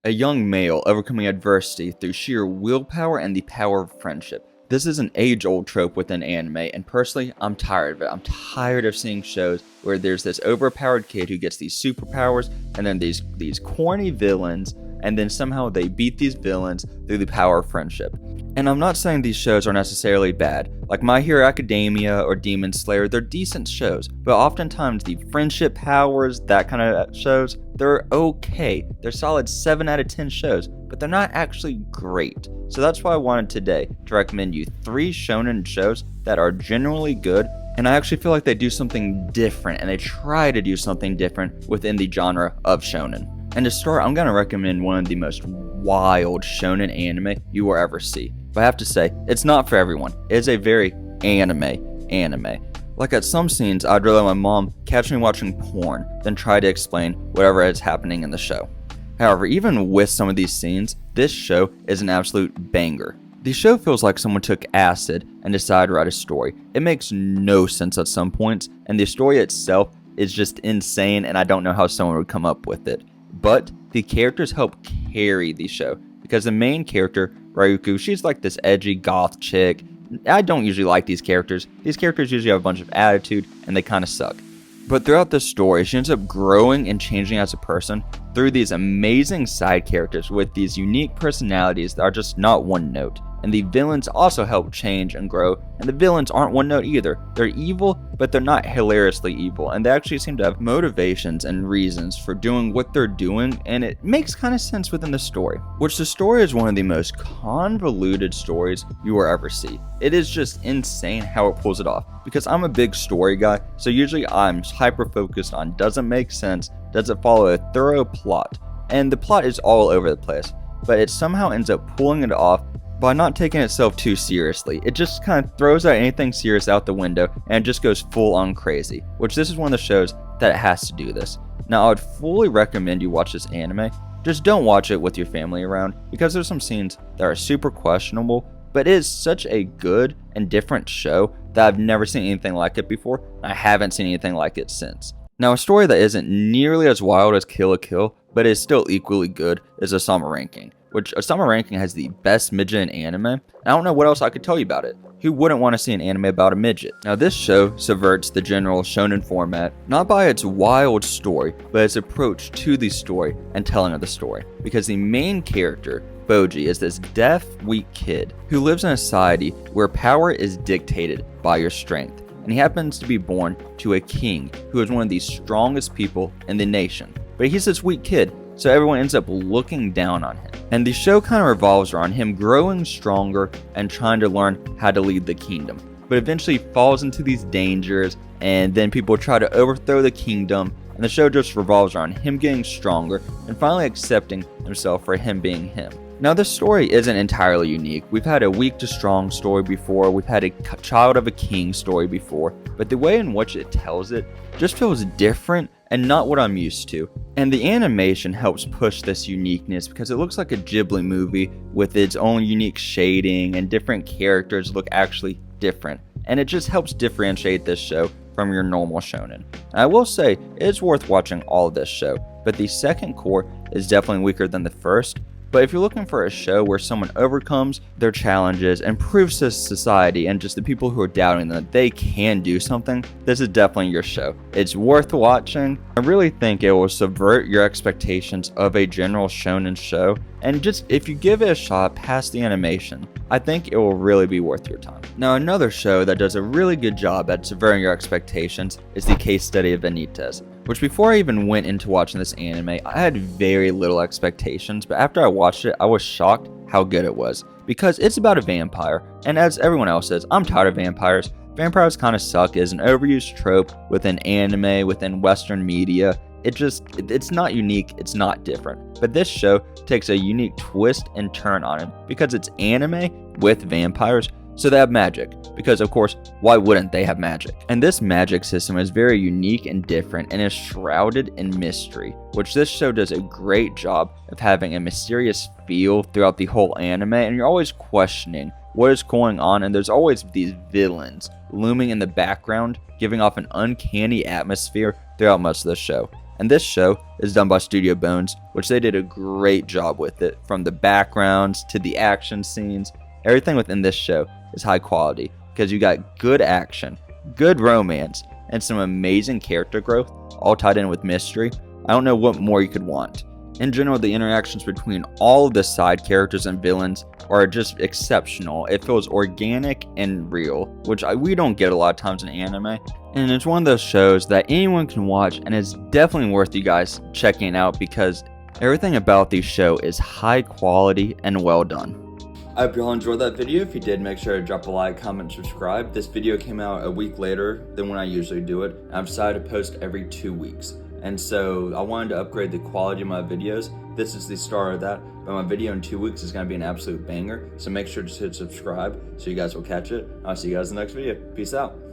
A young male overcoming adversity through sheer willpower and the power of friendship. This is an age-old trope within anime, and personally, I'm tired of it. I'm tired of seeing shows where there's this overpowered kid who gets these superpowers, and then these corny villains, and then somehow they beat these villains through the power of friendship. And I'm not saying these shows are necessarily bad. Like My Hero Academia or Demon Slayer, they're decent shows, but oftentimes the friendship powers, that kind of shows, they're okay. They're solid 7 out of 10 shows, but they're not actually great. So that's why I wanted today to recommend you 3 shonen shows that are genuinely good, and I actually feel like they do something different, and they try to do something different within the genre of shonen. And to start, I'm going to recommend one of the most wild shonen anime you will ever see. But I have to say, it's not for everyone. It's a very anime. Like at some scenes, I'd rather my mom catch me watching porn than try to explain whatever is happening in the show. However, even with some of these scenes, this show is an absolute banger. The show feels like someone took acid and decided to write a story. It makes no sense at some points, and the story itself is just insane, and I don't know how someone would come up with it. But the characters help carry the show, because the main character, Ryuko, she's like this edgy goth chick. I don't usually like these characters. These characters usually have a bunch of attitude, and they kind of suck. But throughout the story, she ends up growing and changing as a person through these amazing side characters with these unique personalities that are just not one note. And the villains also help change and grow, and the villains aren't one note either. They're evil, but they're not hilariously evil, and they actually seem to have motivations and reasons for doing what they're doing, and it makes kind of sense within the story. Which the story is one of the most convoluted stories you will ever see. It is just insane how it pulls it off, because I'm a big story guy, so usually I'm hyper focused on does it make sense, does it follow a thorough plot, and the plot is all over the place, but it somehow ends up pulling it off by not taking itself too seriously. It just kind of throws out anything serious out the window and just goes full on crazy, which this is one of the shows that has to do this. Now, I would fully recommend you watch this anime. Just don't watch it with your family around, because there's some scenes that are super questionable, but it is such a good and different show that I've never seen anything like it before, and I haven't seen anything like it since. Now, a story that isn't nearly as wild as Kill la Kill, but is still equally good, is Osama Ranking, which Osama Ranking has the best midget in anime, and I don't know what else I could tell you about it. Who wouldn't want to see an anime about a midget? Now, this show subverts the general shonen format, not by its wild story, but its approach to the story and telling of the story. Because the main character, Boji, is this deaf, weak kid who lives in a society where power is dictated by your strength. And he happens to be born to a king who is one of the strongest people in the nation. But he's this weak kid, so everyone ends up looking down on him. And the show kind of revolves around him growing stronger and trying to learn how to lead the kingdom. But eventually falls into these dangers, and then people try to overthrow the kingdom, and the show just revolves around him getting stronger and finally accepting himself for him being him. Now, this story isn't entirely unique. We've had a weak to strong story before, we've had a child of a king story before, but the way in which it tells it just feels different and not what I'm used to. And the animation helps push this uniqueness because it looks like a Ghibli movie with its own unique shading, and different characters look actually different. And it just helps differentiate this show from your normal shonen. And I will say, it's worth watching all of this show, but the second core is definitely weaker than the first. But if you're looking for a show where someone overcomes their challenges and proves to society and just the people who are doubting that they can do something, this is definitely your show. It's worth watching. I really think it will subvert your expectations of a general shonen show, and just if you give it a shot past the animation, I think it will really be worth your time. Now, another show that does a really good job at subverting your expectations is the case study of Benitez, which before I even went into watching this anime, I had very little expectations, but after I watched it, I was shocked how good it was. Because it's about a vampire, and as everyone else says, I'm tired of vampires. Vampires kind of suck as an overused trope within anime, within Western media. It's not unique, it's not different. But this show takes a unique twist and turn on it because it's anime with vampires, so they have magic. Because of course, why wouldn't they have magic? And this magic system is very unique and different and is shrouded in mystery, which this show does a great job of having a mysterious feel throughout the whole anime, and you're always questioning what is going on, and there's always these villains looming in the background, giving off an uncanny atmosphere throughout most of the show. And this show is done by Studio Bones, which they did a great job with it. From the backgrounds to the action scenes, everything within this show is high quality because you got good action, good romance, and some amazing character growth, all tied in with mystery. I don't know what more you could want. In general, the interactions between all of the side characters and villains are just exceptional. It feels organic and real, which we don't get a lot of times in anime. And it's one of those shows that anyone can watch, and it's definitely worth you guys checking out because everything about this show is high quality and well done. I hope you all enjoyed that video. If you did, make sure to drop a like, comment, and subscribe. This video came out a week later than when I usually do it. I've decided to post every 2 weeks. And so I wanted to upgrade the quality of my videos. This is the start of that, but my video in 2 weeks is going to be an absolute banger. So make sure to hit subscribe so you guys will catch it. I'll see you guys in the next video. Peace out.